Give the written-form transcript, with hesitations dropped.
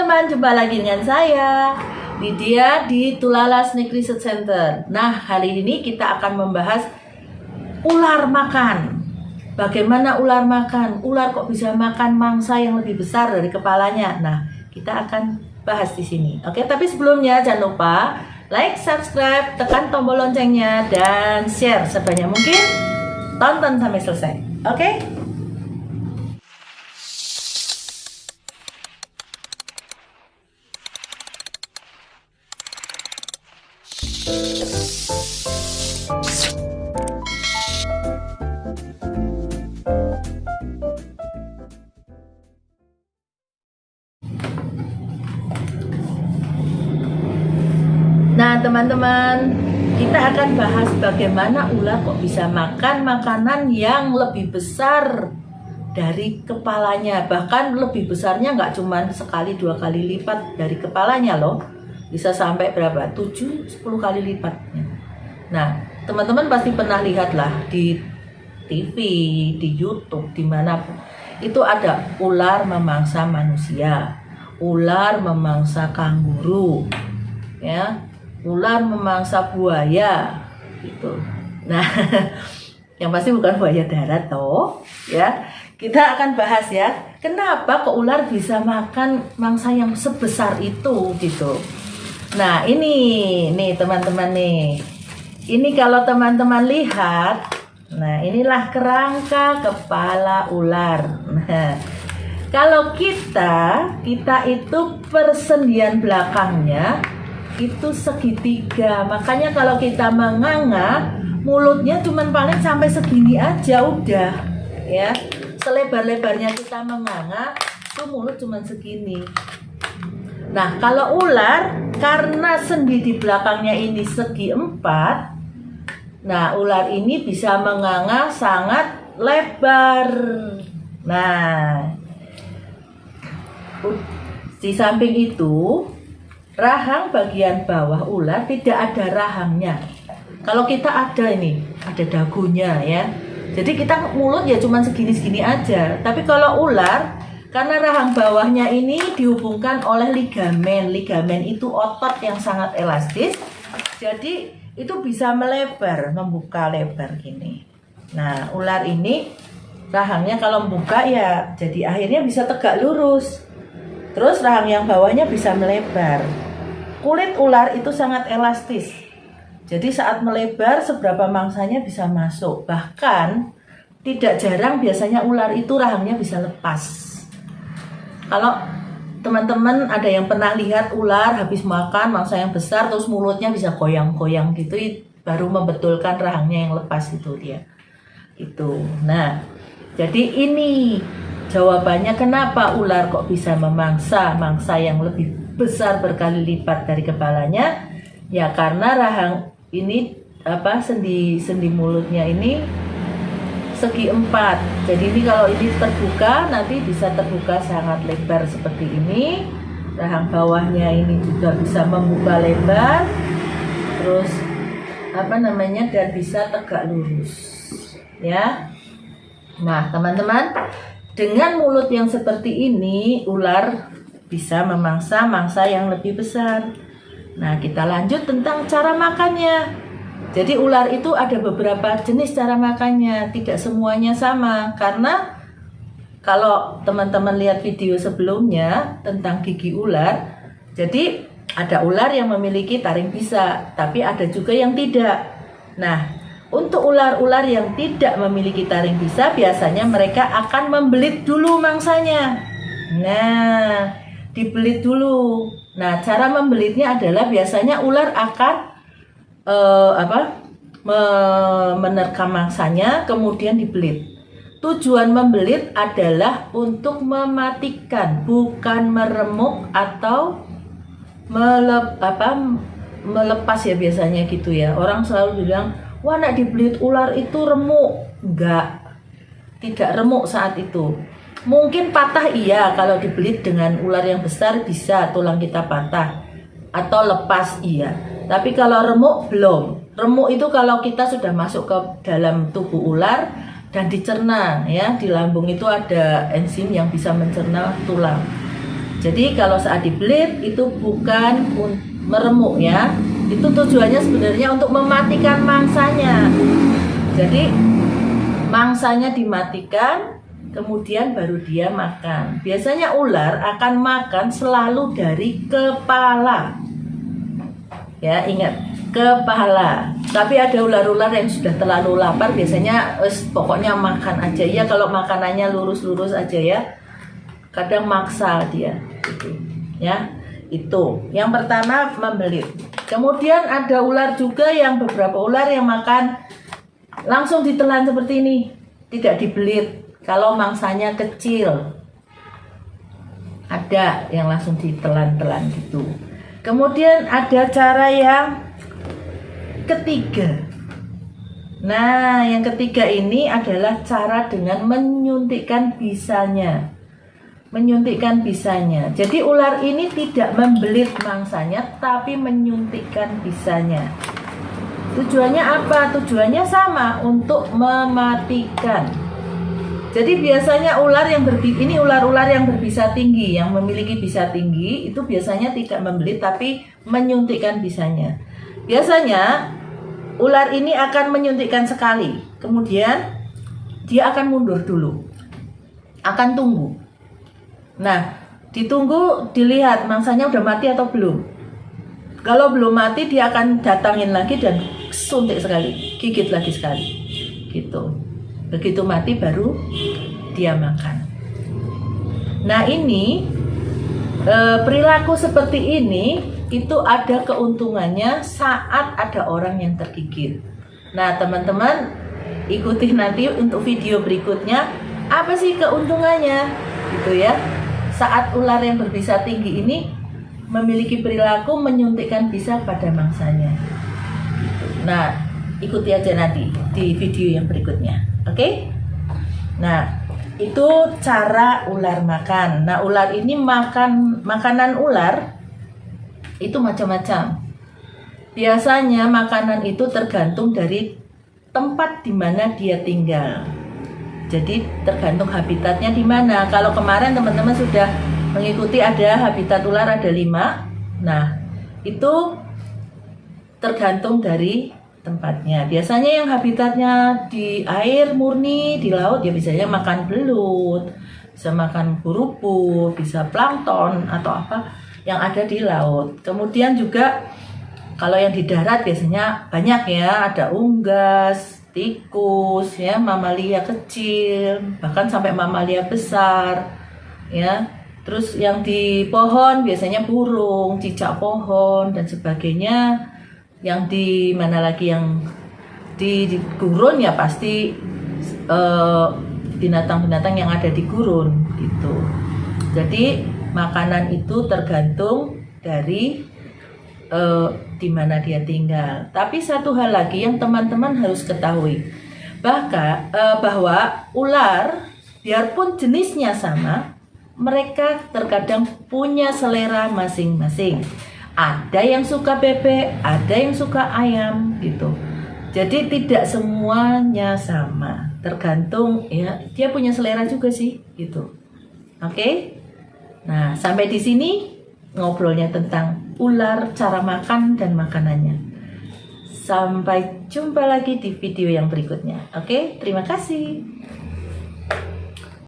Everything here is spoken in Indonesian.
teman-teman, jumpa lagi dengan saya Lydia di Tulala Snake Research Center. Nah, hari ini kita akan membahas ular makan. Bagaimana ular makan? Ular kok bisa makan mangsa yang lebih besar dari kepalanya? Nah, kita akan bahas di sini. Oke, tapi sebelumnya jangan lupa like, subscribe, tekan tombol loncengnya, dan share sebanyak mungkin. Tonton sampai selesai. Oke? Nah, teman-teman, kita akan bahas bagaimana ular kok bisa makan makanan yang lebih besar dari kepalanya. Bahkan lebih besarnya nggak cuma sekali, 2 kali lipat dari kepalanya loh. Bisa sampai berapa? 7-10 kali lipatnya. Nah, teman-teman pasti pernah lihat lah di TV, di YouTube, dimanapun. Itu ada ular memangsa manusia, ular memangsa kanguru, ya, ular memangsa buaya gitu. Nah, yang pasti bukan buaya darat toh, ya. Kita akan bahas ya, kenapa kok ular bisa makan mangsa yang sebesar itu gitu. Nah, ini nih teman-teman nih. Ini kalau teman-teman lihat, nah inilah kerangka kepala ular. Nah, kalau kita itu persendian belakangnya itu segitiga, makanya kalau kita menganga mulutnya cuman paling sampai segini aja udah, ya. Selebar-lebarnya kita menganga itu mulut cuman segini. Nah, kalau ular karena sendi di belakangnya ini segi 4, nah ular ini bisa menganga sangat lebar. Nah, di samping itu rahang bagian bawah ular tidak ada rahangnya. Kalau kita ada ini, ada dagunya ya. Jadi kita mulut ya cuma segini-segini aja. Tapi kalau ular, karena rahang bawahnya ini dihubungkan oleh ligamen. Ligamen itu otot yang sangat elastis. Jadi itu bisa melebar, membuka lebar gini. Nah, ular ini rahangnya kalau membuka ya jadi akhirnya bisa tegak lurus. Terus rahang yang bawahnya bisa melebar. Kulit ular itu sangat elastis. Jadi saat melebar seberapa mangsanya bisa masuk. Bahkan tidak jarang biasanya ular itu rahangnya bisa lepas. Kalau teman-teman ada yang pernah lihat ular habis makan mangsa yang besar terus mulutnya bisa goyang-goyang gitu, baru membetulkan rahangnya yang lepas itu dia. Itu. Nah, jadi ini jawabannya kenapa ular kok bisa memangsa mangsa yang lebih besar berkali lipat dari kepalanya, ya karena rahang ini sendi mulutnya ini segi 4. Jadi ini kalau ini terbuka nanti bisa terbuka sangat lebar seperti ini. Rahang bawahnya ini juga bisa membuka lebar. Terus dan bisa tegak lurus. Ya. Nah, teman-teman, dengan mulut yang seperti ini ular bisa memangsa mangsa yang lebih besar. Nah, kita lanjut tentang cara makannya. Jadi ular itu ada beberapa jenis cara makannya, tidak semuanya sama. Karena kalau teman-teman lihat video sebelumnya tentang gigi ular, jadi ada ular yang memiliki taring bisa, tapi ada juga yang tidak. Nah, untuk ular-ular yang tidak memiliki taring bisa, biasanya mereka akan membelit dulu mangsanya. Nah, dibelit dulu. Nah, cara membelitnya adalah biasanya ular akan menerkam mangsanya kemudian dibelit. Tujuan membelit adalah untuk mematikan, bukan meremuk atau melepas ya biasanya gitu ya. Orang selalu bilang, wah nak dibelit ular itu remuk. Enggak, tidak remuk saat itu. Mungkin patah iya, kalau dibelit dengan ular yang besar bisa tulang kita patah atau lepas iya. Tapi kalau remuk belum. Remuk itu kalau kita sudah masuk ke dalam tubuh ular dan dicerna ya, di lambung itu ada enzim yang bisa mencerna tulang. Jadi kalau saat dibelit itu bukan meremuk ya. Itu tujuannya sebenarnya untuk mematikan mangsanya. Jadi mangsanya dimatikan, kemudian baru dia makan. Biasanya ular akan makan selalu dari kepala. Ya, ingat, kepala. Tapi ada ular-ular yang sudah terlalu lapar, biasanya pokoknya makan aja ya. Kalau makanannya lurus-lurus aja ya. Kadang maksa dia gitu. Ya, itu. Yang pertama membelit. Kemudian ada ular juga yang beberapa ular yang makan langsung ditelan seperti ini, tidak dibelit. Kalau mangsanya kecil, ada yang langsung ditelan-telan gitu. Kemudian ada cara yang ketiga. Nah, yang ketiga ini adalah cara dengan menyuntikkan bisanya. Menyuntikkan bisanya. Jadi ular ini tidak membelit mangsanya, tapi menyuntikkan bisanya. Tujuannya apa? Tujuannya sama, untuk mematikan. Jadi biasanya ini ular-ular yang berbisa tinggi, yang memiliki bisa tinggi, itu biasanya tidak membelit tapi menyuntikkan bisanya. Biasanya ular ini akan menyuntikkan sekali, kemudian dia akan mundur dulu, akan tunggu. Nah, ditunggu, dilihat mangsanya udah mati atau belum. Kalau belum mati, dia akan datangin lagi dan suntik sekali, gigit lagi sekali, gitu. Begitu mati baru dia makan. Nah, ini perilaku seperti ini itu ada keuntungannya saat ada orang yang tergigit. Nah, teman-teman ikuti nanti untuk video berikutnya apa sih keuntungannya, gitu ya. Saat ular yang berbisa tinggi ini memiliki perilaku menyuntikkan bisa pada mangsanya. Nah, ikuti aja nanti di video yang berikutnya. Oke? Nah, itu cara ular makan. Nah, ular ini makanan ular itu macam-macam. Biasanya makanan itu tergantung dari tempat di mana dia tinggal. Jadi tergantung habitatnya di mana. Kalau kemarin teman-teman sudah mengikuti ada habitat ular ada 5. Nah, itu tergantung dari tempatnya. Biasanya yang habitatnya di air murni, di laut, ya biasanya makan belut, bisa makan kurupu, bisa plankton atau apa yang ada di laut. Kemudian juga kalau yang di darat biasanya banyak ya, ada unggas, tikus, ya, mamalia kecil, bahkan sampai mamalia besar, ya. Terus yang di pohon biasanya burung, cicak pohon dan sebagainya. Yang di mana lagi yang di gurun ya pasti binatang-binatang yang ada di gurun gitu. Jadi makanan itu tergantung dari di mana dia tinggal. Tapi satu hal lagi yang teman-teman harus ketahui, bahwa ular biarpun jenisnya sama, mereka terkadang punya selera masing-masing. Ada yang suka bebek, ada yang suka ayam gitu. Jadi tidak semuanya sama, tergantung ya, dia punya selera juga sih gitu. Oke? Nah, sampai di sini ngobrolnya tentang ular, cara makan dan makanannya. Sampai jumpa lagi di video yang berikutnya. Oke, terima kasih.